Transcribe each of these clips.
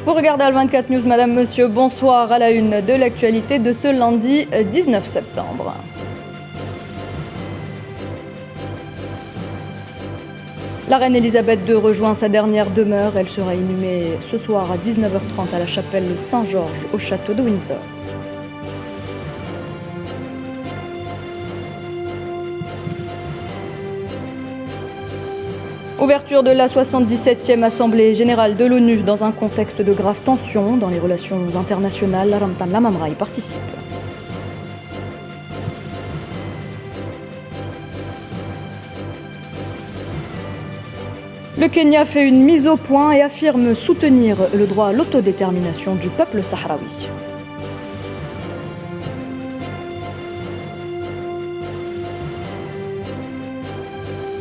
Vous regardez Al24 News, madame, monsieur, bonsoir à la une de l'actualité de ce lundi 19 septembre. La reine Elisabeth II rejoint sa dernière demeure. Elle sera inhumée ce soir à 19h30 à la chapelle Saint-Georges au château de Windsor. Ouverture de la 77e Assemblée générale de l'ONU dans un contexte de graves tensions dans les relations internationales. Ramtan Lamamra y participe. Le Kenya fait une mise au point et affirme soutenir le droit à l'autodétermination du peuple sahraoui.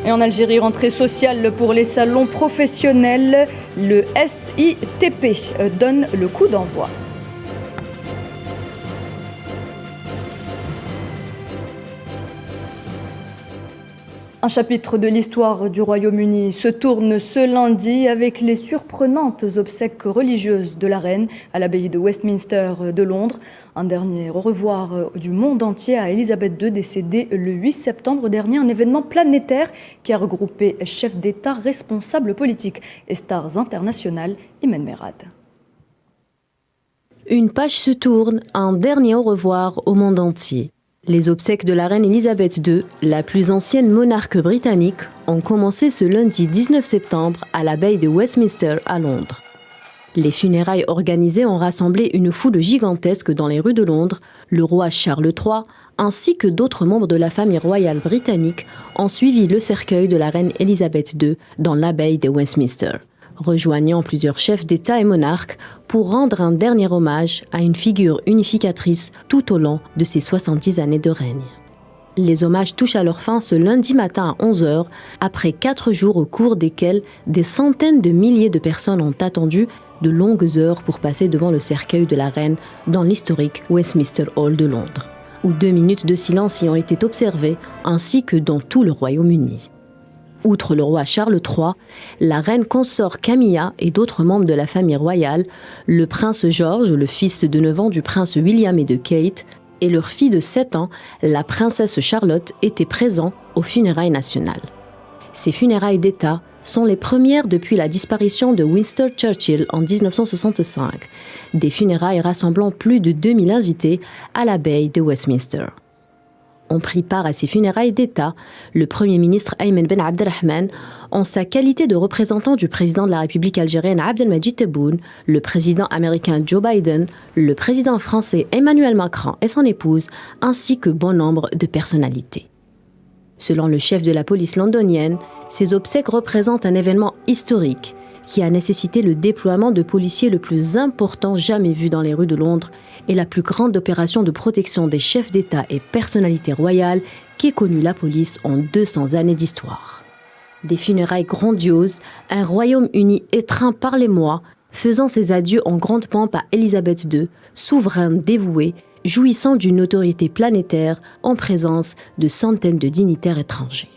Et en Algérie, rentrée sociale pour les salons professionnels, le SITP donne le coup d'envoi. Un chapitre de l'histoire du Royaume-Uni se tourne ce lundi avec les surprenantes obsèques religieuses de la reine à l'abbaye de Westminster de Londres. Un dernier au revoir du monde entier à Elisabeth II, décédée le 8 septembre dernier. Un événement planétaire qui a regroupé chefs d'État, responsables politiques et stars internationales. Imen Merad. Une page se tourne, un dernier au revoir au monde entier. Les obsèques de la reine Elisabeth II, la plus ancienne monarque britannique, ont commencé ce lundi 19 septembre à l'abbaye de Westminster à Londres. Les funérailles organisées ont rassemblé une foule gigantesque dans les rues de Londres. Le roi Charles III, ainsi que d'autres membres de la famille royale britannique, ont suivi le cercueil de la reine Elisabeth II dans l'abbaye de Westminster, rejoignant plusieurs chefs d'État et monarques pour rendre un dernier hommage à une figure unificatrice tout au long de ses 70 années de règne. Les hommages touchent à leur fin ce lundi matin à 11h, après 4 jours au cours desquels des centaines de milliers de personnes ont attendu de longues heures pour passer devant le cercueil de la reine dans l'historique Westminster Hall de Londres, où 2 minutes de silence y ont été observées, ainsi que dans tout le Royaume-Uni. Outre le roi Charles III, la reine consort Camilla et d'autres membres de la famille royale, le prince George, le fils de 9 ans du prince William et de Kate, et leur fille de 7 ans, la princesse Charlotte, étaient présents aux funérailles nationales. Ces funérailles d'État sont les premières depuis la disparition de Winston Churchill en 1965, des funérailles rassemblant plus de 2000 invités à l'abbaye de Westminster. Ont pris part à ces funérailles d'État le Premier ministre Ayman Ben Abdelrahman, en sa qualité de représentant du président de la République algérienne Abdelmadjid Tebboune, le président américain Joe Biden, le président français Emmanuel Macron et son épouse, ainsi que bon nombre de personnalités. Selon le chef de la police londonienne, ces obsèques représentent un événement historique qui a nécessité le déploiement de policiers le plus important jamais vu dans les rues de Londres et la plus grande opération de protection des chefs d'État et personnalités royales qu'ait connue la police en 200 années d'histoire. Des funérailles grandioses, un Royaume-Uni étreint par les mois, faisant ses adieux en grande pompe à Elisabeth II, souveraine dévouée, jouissant d'une notoriété planétaire en présence de centaines de dignitaires étrangers.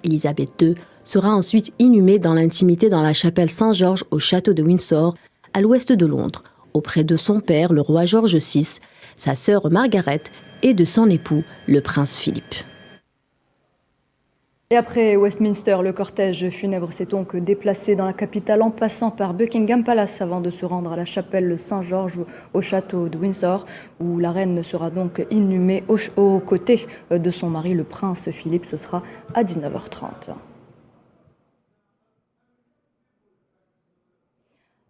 Elisabeth II sera ensuite inhumée dans l'intimité dans la chapelle Saint-Georges au château de Windsor, à l'ouest de Londres, auprès de son père, le roi George VI, sa sœur Margaret et de son époux, le prince Philippe. Et après Westminster, le cortège funèbre s'est donc déplacé dans la capitale en passant par Buckingham Palace avant de se rendre à la chapelle Saint-Georges au château de Windsor, où la reine sera donc inhumée aux côtés de son mari, le prince Philippe. Ce sera à 19h30.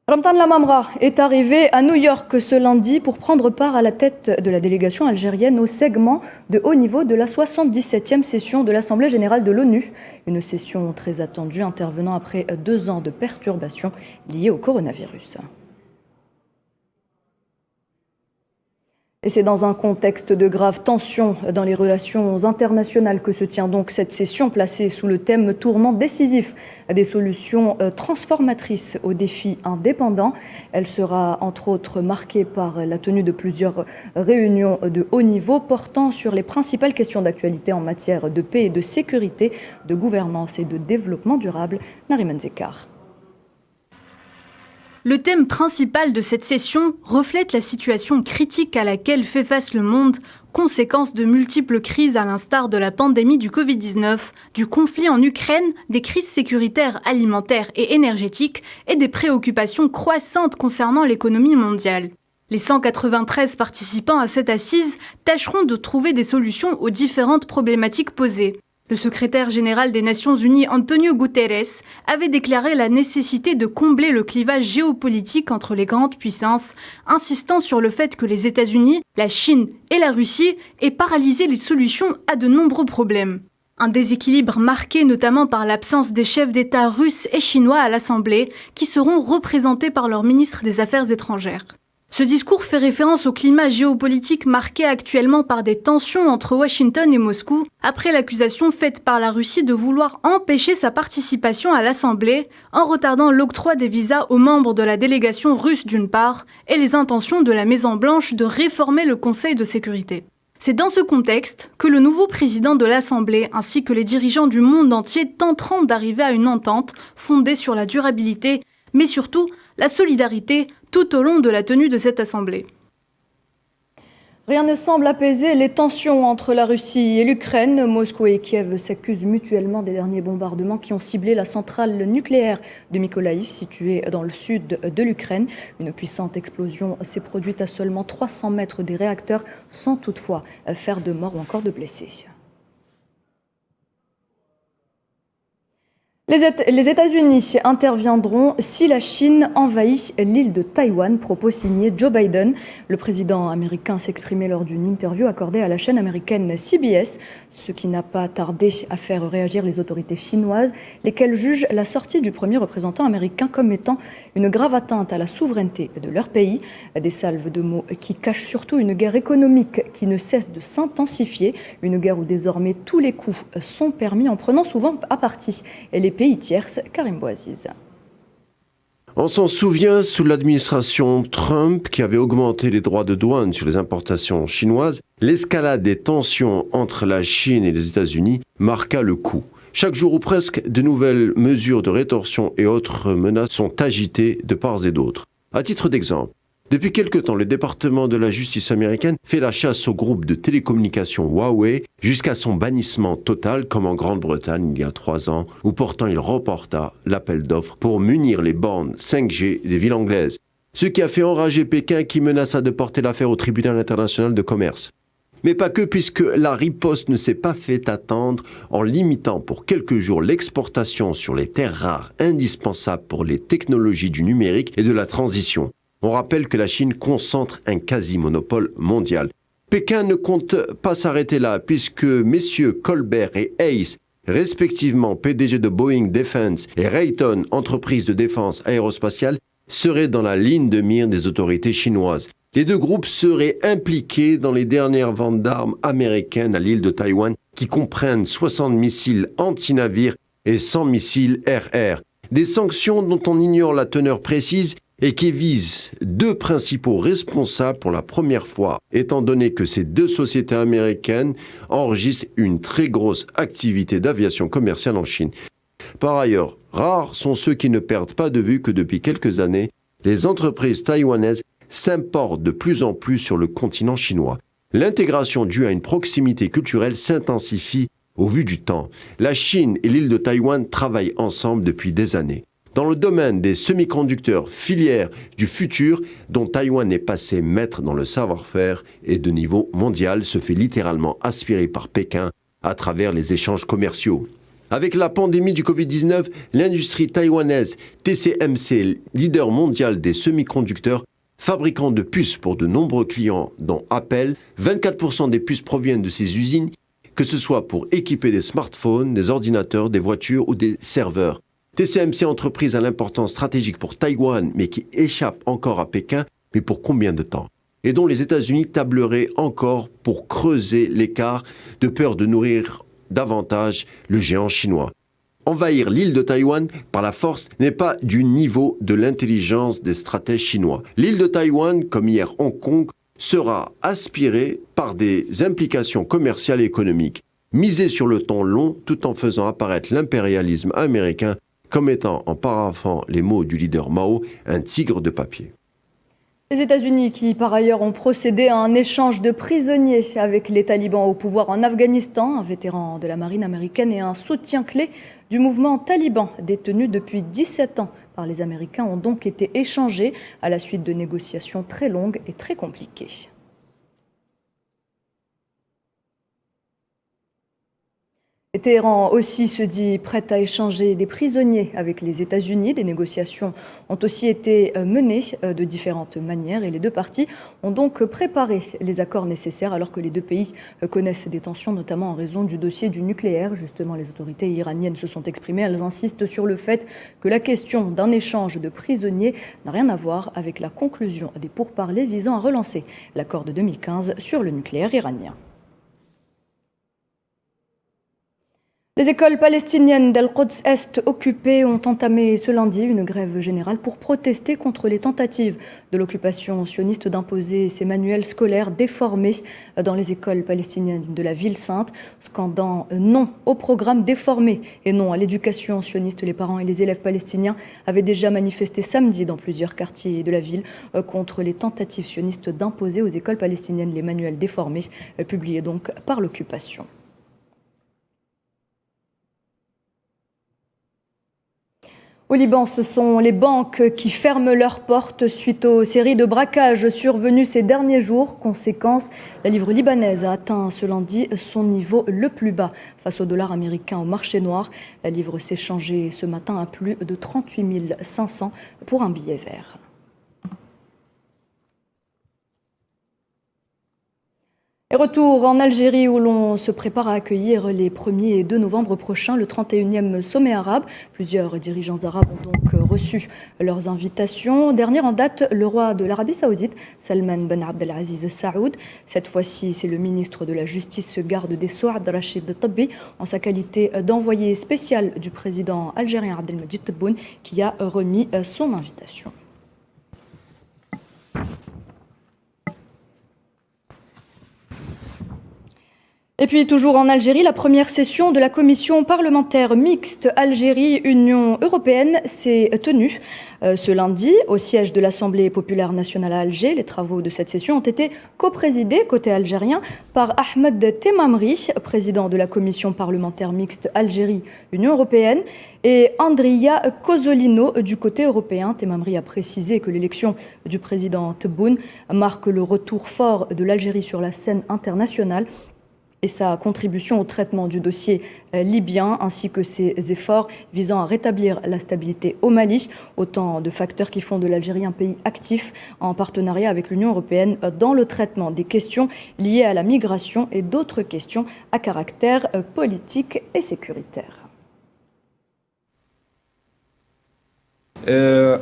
Ramtan Lamamra est arrivé à New York ce lundi pour prendre part à la tête de la délégation algérienne au segment de haut niveau de la 77e session de l'Assemblée générale de l'ONU. Une session très attendue intervenant après 2 ans de perturbations liées au coronavirus. Et c'est dans un contexte de graves tensions dans les relations internationales que se tient donc cette session placée sous le thème « Tournant décisif des solutions transformatrices aux défis indépendants ». Elle sera entre autres marquée par la tenue de plusieurs réunions de haut niveau portant sur les principales questions d'actualité en matière de paix et de sécurité, de gouvernance et de développement durable. Nariman Zekar. Le thème principal de cette session reflète la situation critique à laquelle fait face le monde, conséquence de multiples crises à l'instar de la pandémie du Covid-19, du conflit en Ukraine, des crises sécuritaires, alimentaires et énergétiques et des préoccupations croissantes concernant l'économie mondiale. Les 193 participants à cette assise tâcheront de trouver des solutions aux différentes problématiques posées. Le secrétaire général des Nations Unies, Antonio Guterres, avait déclaré la nécessité de combler le clivage géopolitique entre les grandes puissances, insistant sur le fait que les États-Unis, la Chine et la Russie aient paralysé les solutions à de nombreux problèmes. Un déséquilibre marqué notamment par l'absence des chefs d'État russes et chinois à l'Assemblée, qui seront représentés par leur ministre des Affaires étrangères. Ce discours fait référence au climat géopolitique marqué actuellement par des tensions entre Washington et Moscou, après l'accusation faite par la Russie de vouloir empêcher sa participation à l'Assemblée, en retardant l'octroi des visas aux membres de la délégation russe d'une part, et les intentions de la Maison-Blanche de réformer le Conseil de sécurité. C'est dans ce contexte que le nouveau président de l'Assemblée ainsi que les dirigeants du monde entier tenteront d'arriver à une entente fondée sur la durabilité, mais surtout la solidarité tout au long de la tenue de cette assemblée. Rien ne semble apaiser les tensions entre la Russie et l'Ukraine. Moscou et Kiev s'accusent mutuellement des derniers bombardements qui ont ciblé la centrale nucléaire de Mykolaïv, située dans le sud de l'Ukraine. Une puissante explosion s'est produite à seulement 300 mètres des réacteurs, sans toutefois faire de morts ou encore de blessés. Les États-Unis interviendront si la Chine envahit l'île de Taïwan, propos signé Joe Biden. Le président américain s'exprimait lors d'une interview accordée à la chaîne américaine CBS, ce qui n'a pas tardé à faire réagir les autorités chinoises, lesquelles jugent la sortie du premier représentant américain comme étant une grave atteinte à la souveraineté de leur pays. Des salves de mots qui cachent surtout une guerre économique qui ne cesse de s'intensifier, une guerre où désormais tous les coups sont permis en prenant souvent à partie les pays tierces. Karim Bouaziz. On s'en souvient sous l'administration Trump qui avait augmenté les droits de douane sur les importations chinoises, l'escalade des tensions entre la Chine et les États-Unis marqua le coup. Chaque jour ou presque, de nouvelles mesures de rétorsion et autres menaces sont agitées de part et d'autre. À titre d'exemple, depuis quelque temps, le département de la justice américaine fait la chasse au groupe de télécommunications Huawei jusqu'à son bannissement total, comme en Grande-Bretagne il y a 3 ans, où pourtant il reporta l'appel d'offres pour munir les bornes 5G des villes anglaises. Ce qui a fait enrager Pékin qui menaça de porter l'affaire au tribunal international de commerce. Mais pas que, puisque la riposte ne s'est pas fait attendre en limitant pour quelques jours l'exportation sur les terres rares indispensables pour les technologies du numérique et de la transition. On rappelle que la Chine concentre un quasi-monopole mondial. Pékin ne compte pas s'arrêter là, puisque messieurs Colbert et Hayes, respectivement PDG de Boeing Defense et Raytheon, entreprise de défense aérospatiale, seraient dans la ligne de mire des autorités chinoises. Les deux groupes seraient impliqués dans les dernières ventes d'armes américaines à l'île de Taïwan, qui comprennent 60 missiles anti-navires et 100 missiles RR. Des sanctions dont on ignore la teneur précise et qui visent deux principaux responsables pour la première fois, étant donné que ces deux sociétés américaines enregistrent une très grosse activité d'aviation commerciale en Chine. Par ailleurs, rares sont ceux qui ne perdent pas de vue que depuis quelques années, les entreprises taïwanaises s'importent de plus en plus sur le continent chinois. L'intégration due à une proximité culturelle s'intensifie au vu du temps. La Chine et l'île de Taïwan travaillent ensemble depuis des années. Dans le domaine des semi-conducteurs, filière du futur, dont Taïwan est passé maître dans le savoir-faire et de niveau mondial, se fait littéralement aspirer par Pékin à travers les échanges commerciaux. Avec la pandémie du Covid-19, l'industrie taïwanaise TSMC, leader mondial des semi-conducteurs, fabricant de puces pour de nombreux clients, dont Apple, 24% des puces proviennent de ces usines, que ce soit pour équiper des smartphones, des ordinateurs, des voitures ou des serveurs. TSMC, entreprise à l'importance stratégique pour Taïwan, mais qui échappe encore à Pékin, mais pour combien de temps? Et dont les États-Unis tableraient encore pour creuser l'écart de peur de nourrir davantage le géant chinois. Envahir l'île de Taïwan par la force n'est pas du niveau de l'intelligence des stratèges chinois. L'île de Taïwan, comme hier Hong Kong, sera aspirée par des implications commerciales et économiques. Miser sur le temps long tout en faisant apparaître l'impérialisme américain comme étant, en paraphant les mots du leader Mao, un tigre de papier. Les États-Unis qui, par ailleurs, ont procédé à un échange de prisonniers avec les talibans au pouvoir en Afghanistan, un vétéran de la marine américaine et un soutien clé du mouvement taliban, détenu depuis 17 ans par les Américains, ont donc été échangés à la suite de négociations très longues et très compliquées. Téhéran aussi se dit prête à échanger des prisonniers avec les États-Unis. Des négociations ont aussi été menées de différentes manières et les deux parties ont donc préparé les accords nécessaires alors que les deux pays connaissent des tensions, notamment en raison du dossier du nucléaire. Justement, les autorités iraniennes se sont exprimées. Elles insistent sur le fait que la question d'un échange de prisonniers n'a rien à voir avec la conclusion des pourparlers visant à relancer l'accord de 2015 sur le nucléaire iranien. Les écoles palestiniennes d'Al-Quds Est occupées ont entamé ce lundi une grève générale pour protester contre les tentatives de l'occupation sioniste d'imposer ces manuels scolaires déformés dans les écoles palestiniennes de la ville sainte, scandant non au programme déformé et non à l'éducation sioniste. Les parents et les élèves palestiniens avaient déjà manifesté samedi dans plusieurs quartiers de la ville contre les tentatives sionistes d'imposer aux écoles palestiniennes les manuels déformés, publiés donc par l'occupation. Au Liban, ce sont les banques qui ferment leurs portes suite aux séries de braquages survenus ces derniers jours. Conséquence, la livre libanaise a atteint ce lundi son niveau le plus bas face au dollar américain au marché noir. La livre s'est changée ce matin à plus de 38 500 pour un billet vert. Et retour en Algérie où l'on se prépare à accueillir les 1er et 2 novembre prochains le 31e sommet arabe. Plusieurs dirigeants arabes ont donc reçu leurs invitations. Dernier en date, le roi de l'Arabie Saoudite, Salman Ben Abdelaziz Saoud. Cette fois-ci, c'est le ministre de la Justice, garde des Sceaux, Rachid Tabbi, en sa qualité d'envoyé spécial du président algérien Abdelmajid Tebboune, qui a remis son invitation. Et puis toujours en Algérie, la première session de la commission parlementaire mixte Algérie-Union européenne s'est tenue ce lundi au siège de l'Assemblée populaire nationale à Alger. Les travaux de cette session ont été coprésidés côté algérien par Ahmed Temamri, président de la commission parlementaire mixte Algérie-Union européenne, et Andria Cozzolino du côté européen. Temamri a précisé que l'élection du président Tebboune marque le retour fort de l'Algérie sur la scène internationale et sa contribution au traitement du dossier libyen, ainsi que ses efforts visant à rétablir la stabilité au Mali. Autant de facteurs qui font de l'Algérie un pays actif en partenariat avec l'Union européenne dans le traitement des questions liées à la migration et d'autres questions à caractère politique et sécuritaire.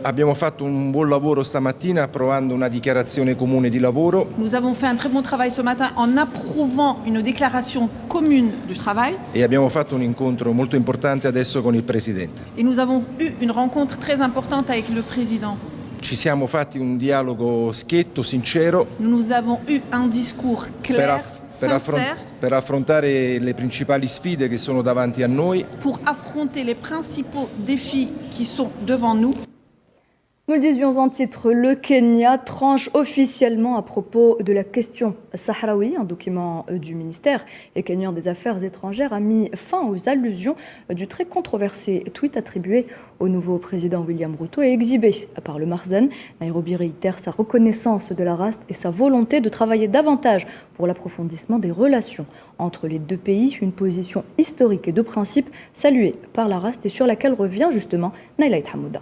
Abbiamo fatto un buon lavoro stamattina approvando una dichiarazione comune di lavoro. Nous avons fait un très bon travail ce matin en approuvant une déclaration commune du travail. E abbiamo fatto un incontro molto importante adesso con il Presidente. Et nous avons eu une rencontre très importante avec le Président. Ci siamo fatti un dialogo schietto, sincero. Nous avons eu un discours clair, sincère. Per affrontare le principali sfide che sono davanti a noi. Pour affronter les principaux défis qui sont devant nous. Nous le disions en titre, le Kenya tranche officiellement à propos de la question sahraoui. Un document du ministère kenyan des Affaires étrangères a mis fin aux allusions du très controversé tweet attribué au nouveau président William Ruto et exhibé par le Marzan. Nairobi réitère sa reconnaissance de la RAST et sa volonté de travailler davantage pour l'approfondissement des relations entre les deux pays, une position historique et de principe saluée par la RAST et sur laquelle revient justement Nailaït Hamouda.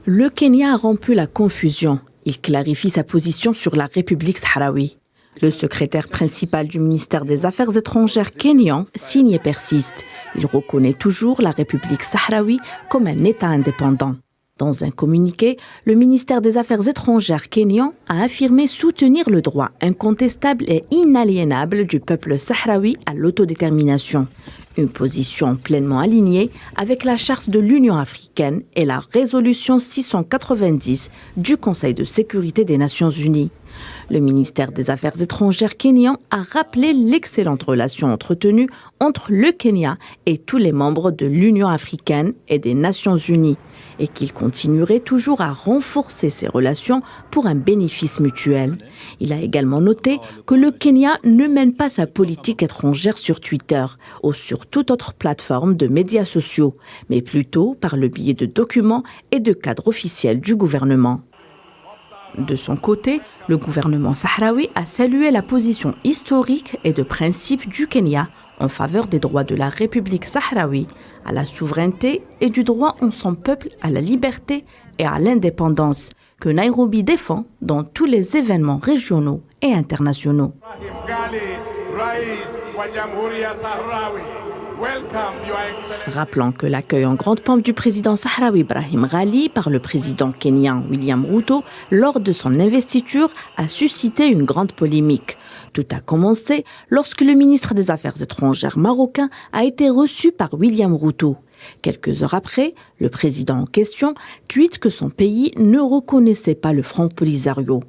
Le Kenya a rompu la confusion. Il clarifie sa position sur la République sahraoui. Le secrétaire principal du ministère des Affaires étrangères kényan signe et persiste. Il reconnaît toujours la République sahraoui comme un État indépendant. Dans un communiqué, le ministère des Affaires étrangères kényan a affirmé soutenir le droit incontestable et inaliénable du peuple sahraoui à l'autodétermination. Une position pleinement alignée avec la charte de l'Union africaine et la résolution 690 du Conseil de sécurité des Nations unies. Le ministère des Affaires étrangères kényan a rappelé l'excellente relation entretenue entre le Kenya et tous les membres de l'Union africaine et des Nations unies et qu'il continuerait toujours à renforcer ces relations pour un bénéfice mutuel. Il a également noté que le Kenya ne mène pas sa politique étrangère sur Twitter ou sur toute autre plateforme de médias sociaux, mais plutôt par le biais de documents et de cadres officiels du gouvernement. De son côté, le gouvernement sahraoui a salué la position historique et de principe du Kenya en faveur des droits de la République sahraoui, à la souveraineté et du droit en son peuple à la liberté et à l'indépendance que Nairobi défend dans tous les événements régionaux et internationaux. Rappelons que l'accueil en grande pompe du président sahraoui Ibrahim Ghali par le président kenyan William Ruto lors de son investiture a suscité une grande polémique. Tout a commencé lorsque le ministre des Affaires étrangères marocain a été reçu par William Ruto. Quelques heures après, le président en question tweete que son pays ne reconnaissait pas le Front Polisario.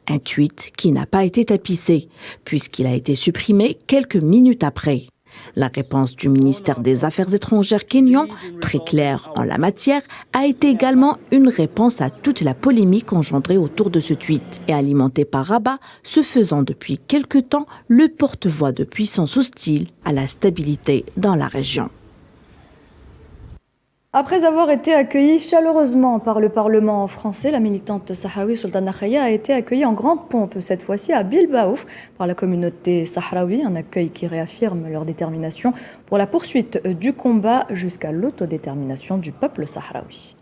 Un tweet qui n'a pas été tapissé, puisqu'il a été supprimé quelques minutes après. La réponse du ministère des Affaires étrangères kényan, très claire en la matière, a été également une réponse à toute la polémique engendrée autour de ce tweet et alimentée par Rabat, se faisant depuis quelque temps le porte-voix de puissances hostiles à la stabilité dans la région. Après avoir été accueillie chaleureusement par le Parlement français, la militante sahraoui Sultana Khaya a été accueillie en grande pompe, cette fois-ci à Bilbao, par la communauté sahraoui, un accueil qui réaffirme leur détermination pour la poursuite du combat jusqu'à l'autodétermination du peuple sahraoui.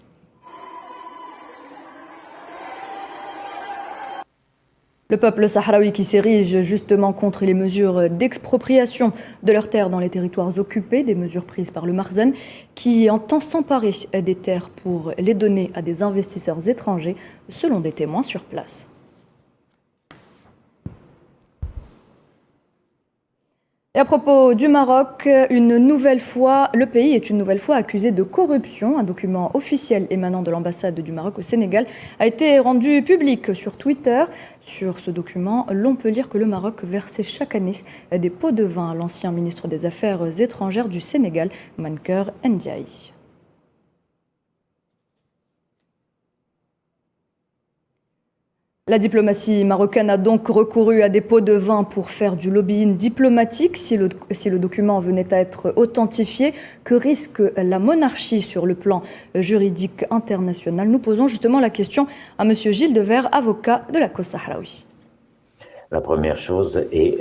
Le peuple sahraoui qui s'érige justement contre les mesures d'expropriation de leurs terres dans les territoires occupés, des mesures prises par le Marzen, qui entend s'emparer des terres pour les donner à des investisseurs étrangers, selon des témoins sur place. Et à propos du Maroc, le pays est une nouvelle fois accusé de corruption. Un document officiel émanant de l'ambassade du Maroc au Sénégal a été rendu public sur Twitter. Sur ce document, l'on peut lire que le Maroc versait chaque année des pots de vin à l'ancien ministre des Affaires étrangères du Sénégal, Mankeur Ndiaye. La diplomatie marocaine a donc recouru à des pots de vin pour faire du lobbying diplomatique. Si le document venait à être authentifié, que risque la monarchie sur le plan juridique international? Nous posons justement la question à M. Gilles Devers, avocat de la cause sahraoui. La première chose est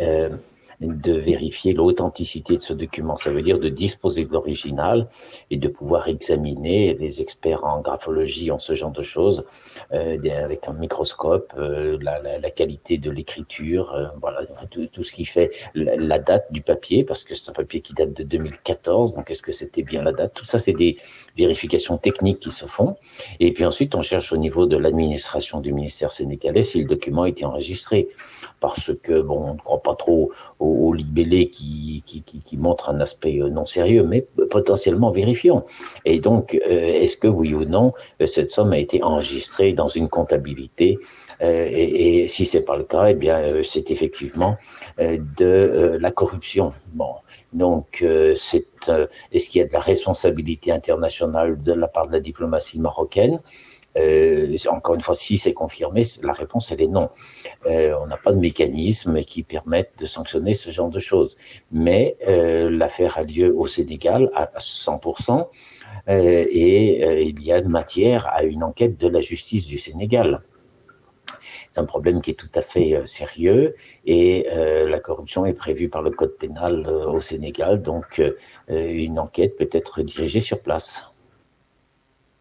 de vérifier l'authenticité de ce document. Ça veut dire de disposer de l'original et de pouvoir examiner. Les experts en graphologie ont ce genre de choses avec un microscope, la qualité de l'écriture, voilà, tout ce qui fait la date du papier, parce que c'est un papier qui date de 2014, donc est-ce que c'était bien la date? Tout ça, c'est des vérifications techniques qui se font. Et puis ensuite, on cherche au niveau de l'administration du ministère sénégalais si le document a été enregistré. Parce que, bon, on ne croit pas trop aux libellés qui montrent un aspect non sérieux, mais potentiellement vérifiant. Et donc, est-ce que oui ou non, cette somme a été enregistrée dans une comptabilité et si c'est pas le cas, eh bien, c'est effectivement de la corruption. Bon, donc, est-ce qu'il y a de la responsabilité internationale de la part de la diplomatie marocaine? Encore une fois, si c'est confirmé, la réponse elle est non. On n'a pas de mécanisme qui permette de sanctionner ce genre de choses. Mais l'affaire a lieu au Sénégal à 100% et il y a matière à une enquête de la justice du Sénégal. C'est un problème qui est tout à fait sérieux et la corruption est prévue par le code pénal au Sénégal, donc une enquête peut être dirigée sur place.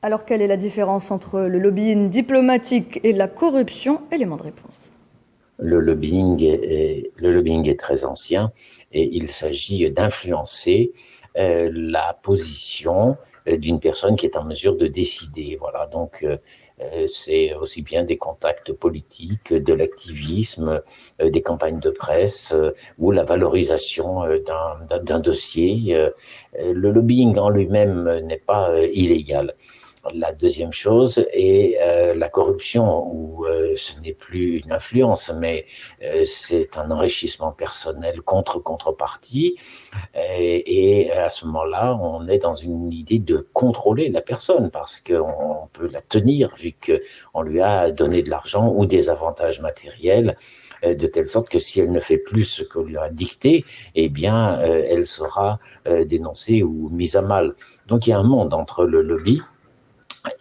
Alors, quelle est la différence entre le lobbying diplomatique et la corruption? Élément de réponse. Le lobbying est très ancien et il s'agit d'influencer la position d'une personne qui est en mesure de décider. Voilà, donc c'est aussi bien des contacts politiques, de l'activisme, des campagnes de presse ou la valorisation d'un dossier. Le lobbying en lui-même n'est pas illégal. La deuxième chose est la corruption, où ce n'est plus une influence, mais c'est un enrichissement personnel contre contrepartie. Et à ce moment-là, on est dans une idée de contrôler la personne, parce qu'on peut la tenir vu qu'on lui a donné de l'argent ou des avantages matériels, de telle sorte que si elle ne fait plus ce qu'on lui a dicté, eh bien, elle sera dénoncée ou mise à mal. Donc il y a un monde entre le lobby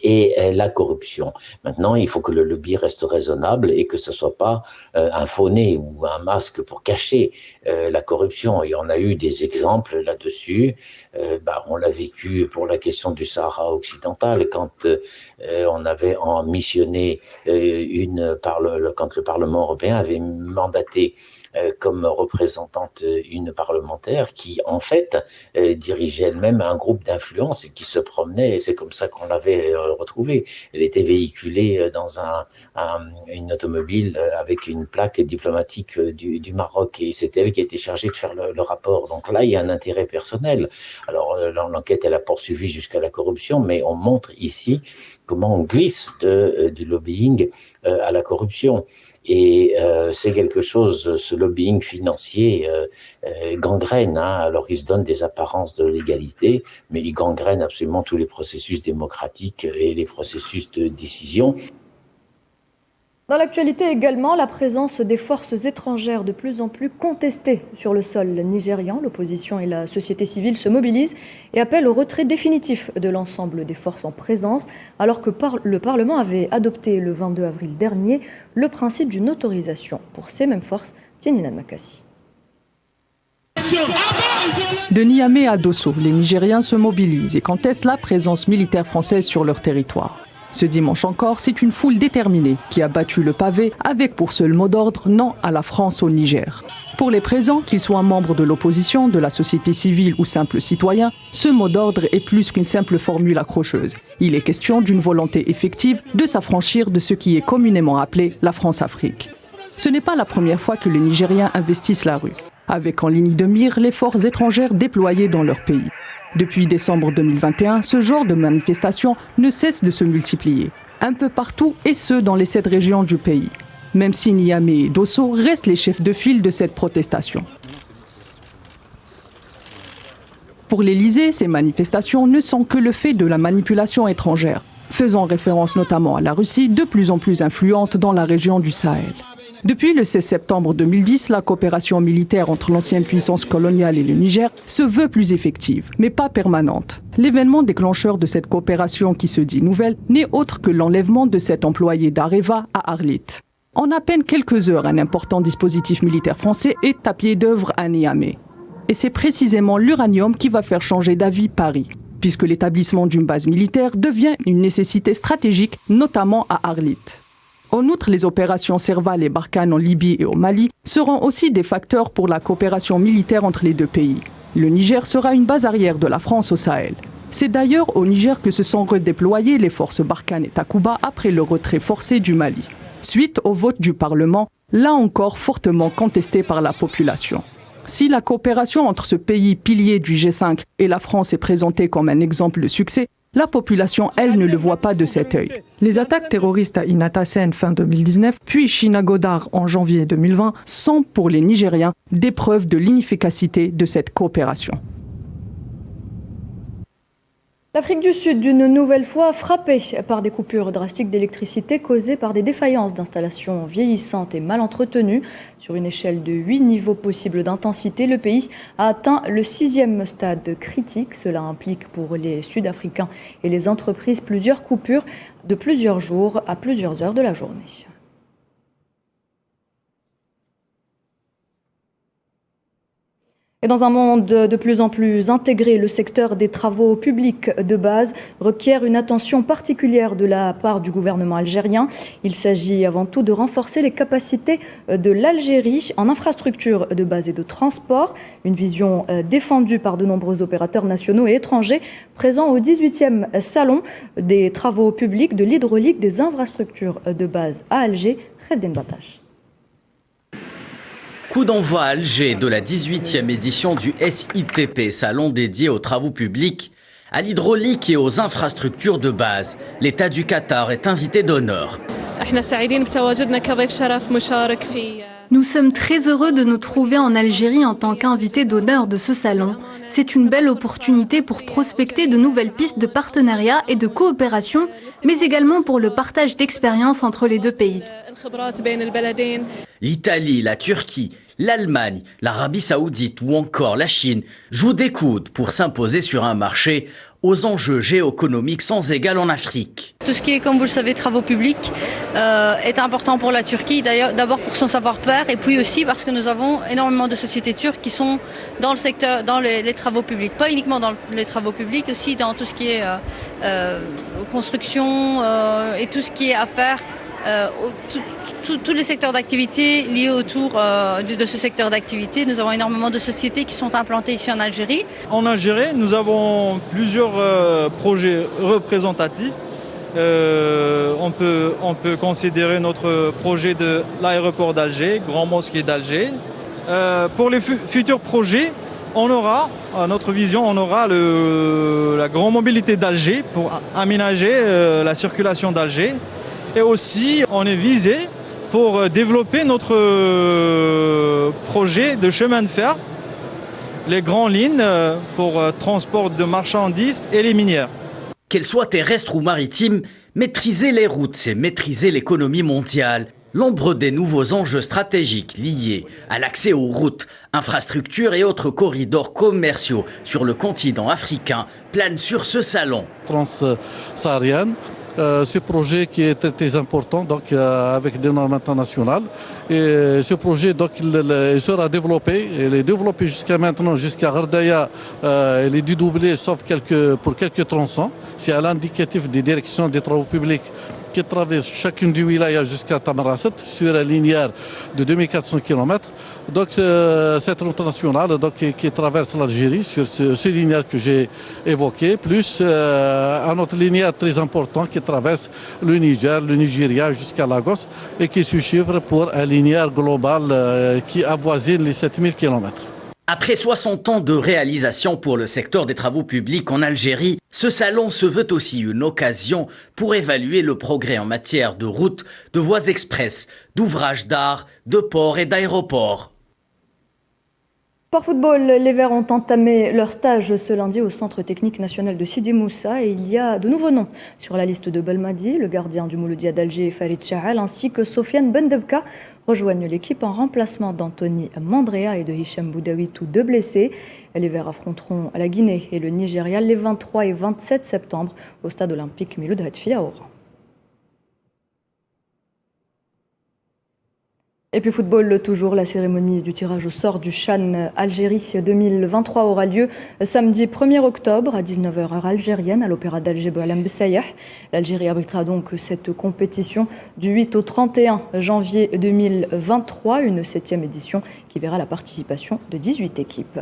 et la corruption. Maintenant, il faut que le lobby reste raisonnable et que ce ne soit pas un faux nez ou un masque pour cacher la corruption. Il y en a eu des exemples là-dessus. On l'a vécu pour la question du Sahara occidental, quand on avait missionné quand le Parlement européen avait mandaté comme représentante une parlementaire qui, en fait, dirigeait elle-même un groupe d'influence et qui se promenait, et c'est comme ça qu'on l'avait retrouvée. Elle était véhiculée dans une automobile avec une plaque diplomatique du Maroc, et c'est elle qui a été chargée de faire le rapport. Donc là, il y a un intérêt personnel. Alors, l'enquête, elle a poursuivi jusqu'à la corruption, mais on montre ici comment on glisse du lobbying à la corruption. Et c'est quelque chose, ce lobbying financier gangrène, alors il se donne des apparences de légalité, mais il gangrène absolument tous les processus démocratiques et les processus de décision. Dans l'actualité également, la présence des forces étrangères de plus en plus contestées sur le sol nigérian. L'opposition et la société civile se mobilisent et appellent au retrait définitif de l'ensemble des forces en présence, alors que le Parlement avait adopté le 22 avril dernier le principe d'une autorisation pour ces mêmes forces. Tianina Makassi. De Niamey à Dosso, les Nigériens se mobilisent et contestent la présence militaire française sur leur territoire. Ce dimanche encore, c'est une foule déterminée qui a battu le pavé avec pour seul mot d'ordre « non à la France au Niger ». Pour les présents, qu'ils soient membres de l'opposition, de la société civile ou simples citoyens, ce mot d'ordre est plus qu'une simple formule accrocheuse. Il est question d'une volonté effective de s'affranchir de ce qui est communément appelé la France-Afrique. Ce n'est pas la première fois que les Nigériens investissent la rue, avec en ligne de mire les forces étrangères déployées dans leur pays. Depuis décembre 2021, ce genre de manifestations ne cesse de se multiplier, un peu partout et ce dans les 7 régions du pays, même si Niamey et Dosso restent les chefs de file de cette protestation. Pour l'Élysée, ces manifestations ne sont que le fait de la manipulation étrangère, faisant référence notamment à la Russie, de plus en plus influente dans la région du Sahel. Depuis le 16 septembre 2010, la coopération militaire entre l'ancienne puissance coloniale et le Niger se veut plus effective, mais pas permanente. L'événement déclencheur de cette coopération qui se dit nouvelle n'est autre que l'enlèvement de cet employé d'Areva à Arlit. En à peine quelques heures, un important dispositif militaire français est à pied d'œuvre à Niamey. Et c'est précisément l'uranium qui va faire changer d'avis Paris, puisque l'établissement d'une base militaire devient une nécessité stratégique, notamment à Arlit. En outre, les opérations Serval et Barkhane en Libye et au Mali seront aussi des facteurs pour la coopération militaire entre les deux pays. Le Niger sera une base arrière de la France au Sahel. C'est d'ailleurs au Niger que se sont redéployées les forces Barkhane et Takuba après le retrait forcé du Mali. Suite au vote du Parlement, là encore fortement contesté par la population. Si la coopération entre ce pays pilier du G5 et la France est présentée comme un exemple de succès, la population, elle, ne le voit pas de cet œil. Les attaques terroristes à Inatasen fin 2019, puis Chinagodar en janvier 2020, sont pour les Nigériens des preuves de l'inefficacité de cette coopération. L'Afrique du Sud, d'une nouvelle fois frappée par des coupures drastiques d'électricité causées par des défaillances d'installations vieillissantes et mal entretenues. Sur une échelle de 8 niveaux possibles d'intensité, le pays a atteint le 6e stade critique. Cela implique pour les Sud-Africains et les entreprises plusieurs coupures de plusieurs jours à plusieurs heures de la journée. Et dans un monde de plus en plus intégré, le secteur des travaux publics de base requiert une attention particulière de la part du gouvernement algérien. Il s'agit avant tout de renforcer les capacités de l'Algérie en infrastructures de base et de transport. Une vision défendue par de nombreux opérateurs nationaux et étrangers présents au 18e salon des travaux publics de l'hydraulique des infrastructures de base à Alger. Khalden Batache. Coup d'envoi à Alger de la 18e édition du SITP, salon dédié aux travaux publics, à l'hydraulique et aux infrastructures de base. L'État du Qatar est invité d'honneur. Nous sommes très heureux de nous trouver en Algérie en tant qu'invités d'honneur de ce salon. C'est une belle opportunité pour prospecter de nouvelles pistes de partenariat et de coopération, mais également pour le partage d'expériences entre les deux pays. L'Italie, la Turquie, l'Allemagne, l'Arabie Saoudite ou encore la Chine jouent des coudes pour s'imposer sur un marché aux enjeux géoéconomiques sans égal en Afrique. Tout ce qui est, comme vous le savez, travaux publics est important pour la Turquie, d'ailleurs d'abord pour son savoir-faire et puis aussi parce que nous avons énormément de sociétés turques qui sont dans le secteur, dans les travaux publics. Pas uniquement dans les travaux publics, aussi dans tout ce qui est construction et tout ce qui est affaires. Tous les secteurs d'activité liés autour de ce secteur d'activité. Nous avons énormément de sociétés qui sont implantées ici en Algérie. En Algérie, nous avons plusieurs projets représentatifs. On peut considérer notre projet de l'aéroport d'Alger, Grand Mosquée d'Alger. Pour les futurs projets, on aura, à notre vision, on aura la grande mobilité d'Alger pour aménager la circulation d'Alger. Et aussi, on est visé pour développer notre projet de chemin de fer, les grandes lignes pour transport de marchandises et les minières. Qu'elles soient terrestres ou maritimes, maîtriser les routes, c'est maîtriser l'économie mondiale. L'ombre des nouveaux enjeux stratégiques liés à l'accès aux routes, infrastructures et autres corridors commerciaux sur le continent africain plane sur ce salon. Transsaharienne. Ce projet qui est très important donc avec des normes internationales et ce projet donc il sera développé. Il est développé jusqu'à maintenant jusqu'à Ardaya. Il est dédoublé sauf pour quelques tronçons. C'est à l'indicatif des directions des travaux publics qui traverse chacune du wilaya jusqu'à Tamarasset sur un linéaire de 2400 km. Donc cette route nationale donc, qui traverse l'Algérie sur ce linéaire que j'ai évoqué, plus un autre linéaire très important qui traverse le Niger, le Nigeria jusqu'à Lagos et qui se chiffre pour un linéaire global qui avoisine les 7000 km. Après 60 ans de réalisation pour le secteur des travaux publics en Algérie, ce salon se veut aussi une occasion pour évaluer le progrès en matière de routes, de voies express, d'ouvrages d'art, de ports et d'aéroports. Sport football, les Verts ont entamé leur stage ce lundi au Centre technique national de Sidi Moussa et il y a de nouveaux noms sur la liste de Belmadi, le gardien du Mouloudia d'Alger Farid Chahal ainsi que Sofiane Bendebka rejoignent l'équipe en remplacement d'Anthony Mandrea et de Hicham Boudaoui, tous deux blessés. Les Verts affronteront la Guinée et le Nigeria les 23 et 27 septembre au stade olympique Miloud Hatfi à Oran. Et puis football toujours, la cérémonie du tirage au sort du CHAN Algérie 2023 aura lieu samedi 1er octobre à 19h heure algérienne à l'Opéra d'Alger Boualem Bessayah. L'Algérie abritera donc cette compétition du 8 au 31 janvier 2023, une 7e édition qui verra la participation de 18 équipes.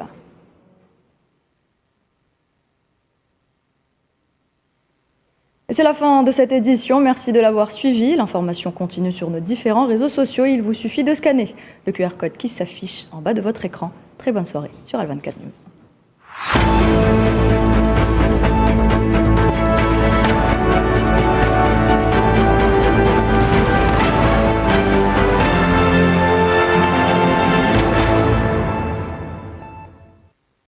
C'est la fin de cette édition, merci de l'avoir suivi. L'information continue sur nos différents réseaux sociaux. Il vous suffit de scanner le QR code qui s'affiche en bas de votre écran. Très bonne soirée sur Al24 News.